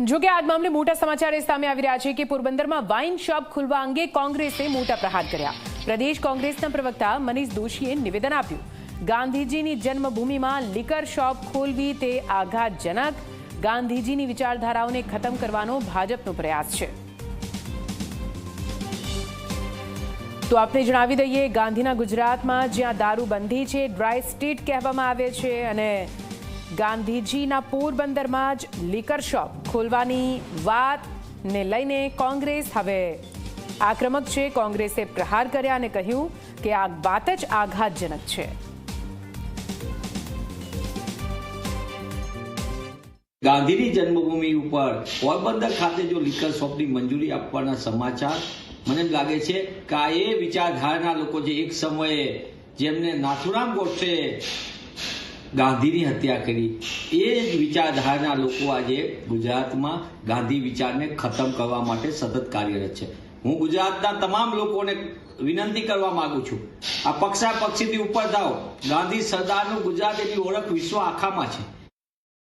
જો કે આ મામલે મોટા સમાચાર સામે આવી રહ્યા છે કે પોરબંદરમાં વાઇન શોપ ખોલવા અંગે કોંગ્રેસે મોટા પ્રહાર કર્યા। પ્રદેશ કોંગ્રેસના પ્રવક્તા મનીષ દોશીએ નિવેદન આપ્યું, ગાંધીજીની જન્મભૂમિમાં લિકર શોપ ખોલવી તે આઘાતજનક, ગાંધીજીની વિચારધારાઓને ખતમ કરવાનો ભાજપનો પ્રયાસ છે। તો આપને જણાવી દઈએ, ગાંધીના ગુજરાતમાં જ્યાં દારૂબંધી છે, ડ્રાય સ્ટેટ કહેવામાં આવે છે, અને ગાંધીજીના પોરબંદરમાં જ લિકર શોપ ખોલવાની વાતને લઈને કોંગ્રેસ હવે આક્રમક છે। કોંગ્રેસે પ્રહાર કર્યા અને કહ્યું કે આ વાત જ આઘાતજનક છે। ગાંધીની જન્મભૂમિ ઉપર પોરબંદર ખાતે જો લિકર શોપની મંજૂરી આપવાના સમાચાર મને લાગે છે કે આ એ વિચારધારાના લોકો જે એક સમયે જેમને નાથુરામ ગોડસે ગાંધીની હત્યા કરી, એ જ વિચારધારાના લોકો આજે ગુજરાતમાં ગાંધી વિચારને ખતમ કરવા માટે સતત કાર્યરત છે। હું ગુજરાતના તમામ લોકોને વિનંતી કરવા માંગુ છું, આ પક્ષાપક્ષીથી ઉપર જાઓ। ગાંધી સરદારનું ગુજરાત એની ઓળખ વિશ્વ આખામાં છે।